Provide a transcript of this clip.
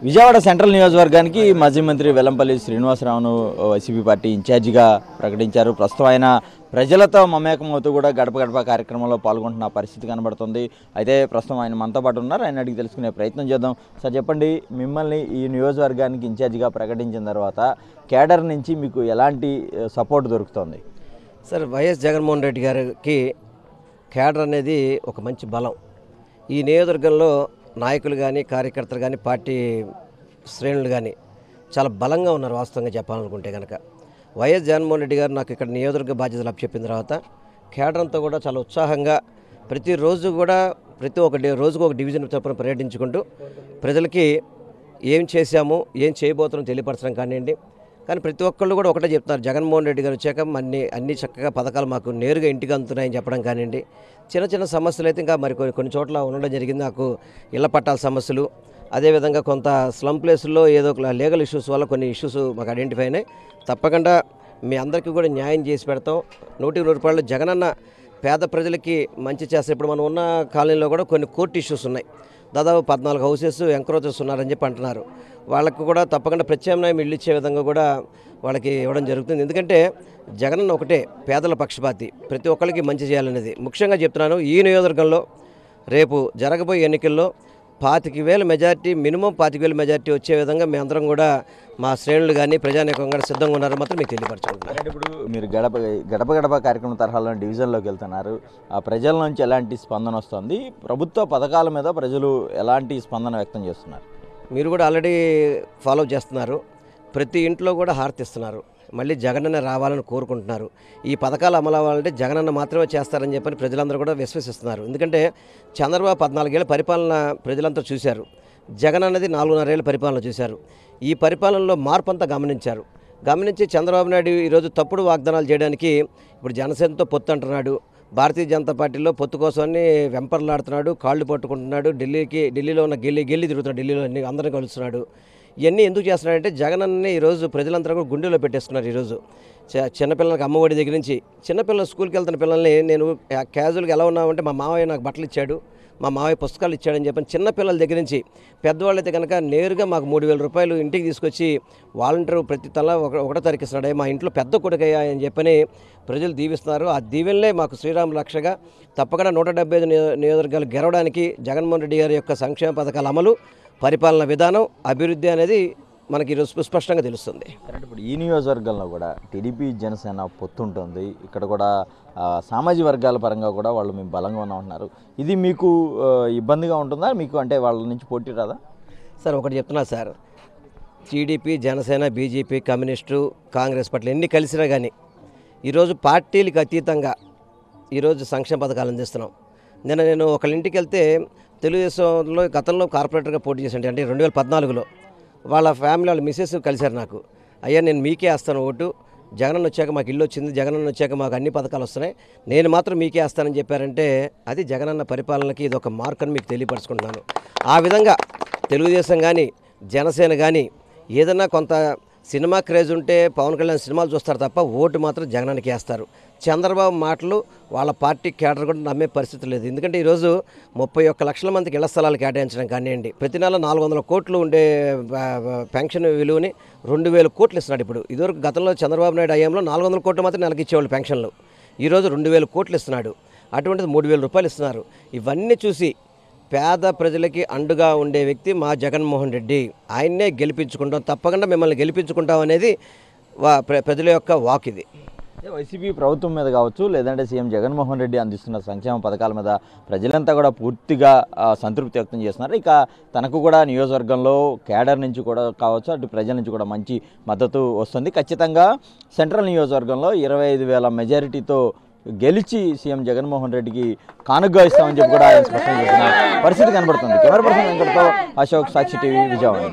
Vijayawada central నియోజకవర్గానికి మాజీ మంత్రి వెల్లంపల్లి శ్రీనివాసరావును వైసీపీ పార్టీ ఇన్ఛార్జిగా ప్రకటించారు. ప్రస్తుతం ఆయన ప్రజలతో మమేకమవుతూ కూడా గడప గడప కార్యక్రమంలో పాల్గొంటున్న పరిస్థితి కనబడుతుంది. అయితే ప్రస్తుతం ఆయన మనతో పాటు ఉన్నారు. ఆయన అడిగి తెలుసుకునే ప్రయత్నం చేద్దాం. సార్ చెప్పండి, మిమ్మల్ని ఈ నియోజకవర్గానికి ఇన్ఛార్జిగా ప్రకటించిన తర్వాత కేడర్ నుంచి మీకు ఎలాంటి సపోర్ట్ దొరుకుతుంది? సార్, వైఎస్ జగన్మోహన్ రెడ్డి గారికి కేడర్ అనేది ఒక మంచి బలం. ఈ నియోజకవర్గంలో నాయకులు కానీ కార్యకర్తలు కానీ పార్టీ శ్రేణులు కానీ చాలా బలంగా ఉన్నారు. వాస్తవంగా చెప్పాలనుకుంటే కనుక వైఎస్ జగన్మోహన్ రెడ్డి గారు నాకు ఇక్కడ నియోజకవర్గ బాధ్యతలు అప్పచెప్పిన తర్వాత కేడర్ అంతా కూడా చాలా ఉత్సాహంగా ప్రతిరోజు కూడా రోజుకు ఒక డివిజన్ చొప్పున పర్యటించుకుంటూ ప్రజలకి ఏం చేశాము ఏం చేయబోతున్నాం తెలియపరచడం కానివ్వండి. కానీ ప్రతి ఒక్కళ్ళు కూడా ఒకటే చెప్తున్నారు, జగన్మోహన్ రెడ్డి గారు వచ్చాక అన్ని చక్కగా పథకాలు మాకు నేరుగా ఇంటికి అందుతున్నాయని చెప్పడం కానివ్వండి. చిన్న చిన్న సమస్యలు అయితే ఇంకా మరి కొన్ని చోట్ల ఉండడం జరిగింది. నాకు ఇళ్ల పట్టాల సమస్యలు, అదేవిధంగా కొంత స్లమ్ ప్లేసుల్లో ఏదో ఒక లీగల్ ఇష్యూస్ వల్ల కొన్ని ఇష్యూస్ మాకు ఐడెంటిఫై అయినాయి. తప్పకుండా మీ అందరికీ కూడా న్యాయం చేసి పెడతాం. 100 రూపాయలు జగనన్న పేద ప్రజలకి మంచి చేస్తే ఇప్పుడు మనం ఉన్న కాలనీలో కూడా కొన్ని కోర్టు ఇష్యూస్ ఉన్నాయి. దాదాపు 14 హౌసెస్ ఎంక్రోచెస్ ఉన్నారని చెప్పి అంటున్నారు. వాళ్ళకు కూడా తప్పకుండా ప్రత్యామ్నాయం ఇల్లు ఇచ్చే విధంగా కూడా వాళ్ళకి ఇవ్వడం జరుగుతుంది. ఎందుకంటే జగనన్న ఒకటే పేదల పక్షపాతి, ప్రతి ఒక్కరికి మంచి చేయాలనేది. ముఖ్యంగా చెప్తున్నాను, ఈ నియోజకవర్గంలో రేపు జరగబోయే ఎన్నికల్లో 25,000 మెజార్టీ, మినిమం 25,000 మెజార్టీ వచ్చే విధంగా మీ అందరం కూడా మా శ్రేణులు కానీ ప్రజానీకం కూడా సిద్ధంగా ఉన్నారో మాత్రం మీకు తెలియపరచుకుంటున్నారు. అంటే ఇప్పుడు మీరు గడప కార్యక్రమం తరహాలో డివిజన్లోకి వెళ్తున్నారు. ఆ ప్రజల నుంచి ఎలాంటి స్పందన వస్తుంది? ప్రభుత్వ పథకాల మీద ప్రజలు ఎలాంటి స్పందన వ్యక్తం చేస్తున్నారు? మీరు కూడా ఆల్రెడీ ఫాలో చేస్తున్నారు. ప్రతి ఇంట్లో కూడా హారతిస్తున్నారు. మళ్ళీ జగనన్న రావాలని కోరుకుంటున్నారు. ఈ పథకాలు అమలు అవ్వాలంటే జగనన్న మాత్రమే చేస్తారని చెప్పని ప్రజలందరూ కూడా విశ్వసిస్తున్నారు. ఎందుకంటే చంద్రబాబు 14 ఏళ్ళ పరిపాలన ప్రజలంతా చూశారు. జగన్ అన్నది 4.5 ఏళ్ళ పరిపాలన చూశారు. ఈ పరిపాలనలో మార్పు అంతా గమనించి చంద్రబాబు నాయుడు ఈరోజు తప్పుడు వాగ్దానాలు చేయడానికి ఇప్పుడు జనసేనతో పొత్తు అంటున్నాడు. భారతీయ జనతా పార్టీలో పొత్తు కోసమని వెంపర్లాడుతున్నాడు, కాళ్ళు పట్టుకుంటున్నాడు. ఢిల్లీలో ఉన్న గెల్లి తిరుగుతున్నాడు, ఢిల్లీలో అందరినీ కలుస్తున్నాడు. ఇవన్నీ ఎందుకు చేస్తున్నాడంటే జగనన్నే ఈరోజు ప్రజలందరూ కూడా గుండెలో పెట్టేస్తున్నారు. ఈరోజు చిన్నపిల్లలకి అమ్మఒడి దగ్గర నుంచి చిన్నపిల్లలు స్కూల్కి వెళ్తున్న పిల్లల్ని నేను క్యాజువల్గా ఎలా ఉన్నామంటే మా మావయ్య నాకు బట్టలు ఇచ్చాడు, మా మావయ్య పుస్తకాలు ఇచ్చాడని చెప్పని చిన్నపిల్లల దగ్గర నుంచి పెద్దవాళ్ళైతే కనుక నేరుగా మాకు 3,000 రూపాయలు ఇంటికి తీసుకొచ్చి వాలంటీర్ ప్రతి తల ఒకటో తారీఖు ఇస్తున్నాడు. మా ఇంట్లో పెద్ద కొడుకయ్యా అని చెప్పని ప్రజలు దీవిస్తున్నారు. ఆ దీవెనలే మాకు శ్రీరామ రక్షగా. తప్పకుండా 175 నియోజకవర్గాలు గెలవడానికి జగన్మోహన్ రెడ్డి గారి యొక్క సంక్షేమ పథకాల అమలు, పరిపాలన విధానం, అభివృద్ధి అనేది మనకి ఈరోజు స్పష్టంగా తెలుస్తుంది. ఇప్పుడు ఈ నియోజకవర్గంలో కూడా టీడీపీ జనసేన పొత్తు ఉంటుంది. ఇక్కడ కూడా సామాజిక వర్గాల పరంగా కూడా వాళ్ళు మేము బలంగా ఉంటున్నారు. ఇది మీకు ఇబ్బందిగా ఉంటుందా? మీకు అంటే వాళ్ళ నుంచి పోటీ రాదా? సార్, ఒకటి చెప్తున్నా sir, TDP Janasena BJP communist Congress పార్టీలు ఎన్ని కలిసినా కానీ ఈరోజు పార్టీలకు అతీతంగా ఈరోజు సంక్షేమ పథకాలు అందిస్తున్నాం. నేను ఒకళ్ళ ఇంటికి వెళ్తే తెలుగుదేశంలో గతంలో కార్పొరేటర్గా పోటీ చేశాను. అంటే 2014లో వాళ్ళ ఫ్యామిలీ వాళ్ళ మిస్సెస్ కలిశారు నాకు. అయ్యా, నేను మీకే వేస్తాను ఓటు, జగనన్న వచ్చాక మాకు ఇల్లు వచ్చింది, జగనన్న వచ్చాక మాకు అన్ని పథకాలు వస్తున్నాయి, నేను మాత్రం మీకే వేస్తానని చెప్పారంటే అది జగనన్న పరిపాలనకి ఇది ఒక మార్క్ అని మీకు తెలియపరచుకుంటున్నాను. ఆ విధంగా తెలుగుదేశం కానీ జనసేన కానీ ఏదన్నా కొంత సినిమా క్రేజ్ ఉంటే పవన్ కళ్యాణ్ సినిమాలు చూస్తారు తప్ప ఓటు మాత్రం జగనానికి వేస్తారు. చంద్రబాబు మాటలు వాళ్ళ పార్టీ కేడర్ కూడా నమ్మే పరిస్థితి లేదు. ఎందుకంటే ఈరోజు 31 లక్షల మందికి ఇళ్ల స్థలాలు కేటాయించడం కానివ్వండి, ప్రతి నెల 400 కోట్లు ఉండే పెన్షన్ విలువని 2,000 కోట్లు ఇస్తున్నాడు. ఇప్పుడు ఇదివరకు గతంలో చంద్రబాబు నాయుడు హయాంలో 400 కోట్లు మాత్రం నెలకి ఇచ్చేవాళ్ళు పెన్షన్లు. ఈరోజు 2,000 కోట్లు ఇస్తున్నాడు. అటువంటిది 3,000 రూపాయలు ఇస్తున్నారు. ఇవన్నీ చూసి పేద ప్రజలకి అండుగా ఉండే వ్యక్తి మా జగన్మోహన్ రెడ్డి. ఆయన్నే గెలిపించుకుంటాం, తప్పకుండా మిమ్మల్ని గెలిపించుకుంటాం అనేది ప్రజల యొక్క వాక్. ఇది వైసీపీ ప్రభుత్వం మీద కావచ్చు, లేదంటే సీఎం జగన్మోహన్ రెడ్డి అందిస్తున్న సంక్షేమ పథకాల మీద ప్రజలంతా కూడా పూర్తిగా సంతృప్తి వ్యక్తం చేస్తున్నారు. ఇక తనకు కూడా నియోజకవర్గంలో కేడర్ నుంచి కూడా కావచ్చు, అటు ప్రజల నుంచి కూడా మంచి మద్దతు వస్తుంది. ఖచ్చితంగా సెంట్రల్ నియోజకవర్గంలో 25,000 మెజారిటీతో గెలిచి సీఎం జగన్మోహన్ రెడ్డికి కానుగ్గా ఇస్తామని చెప్పి కూడా ఆయన స్పష్టం చేస్తున్న పరిస్థితి కనబడుతుంది. కెమెరా పర్సన్ వెంకటతో అశోక్, సాక్షి టీవీ, విజయవాడ.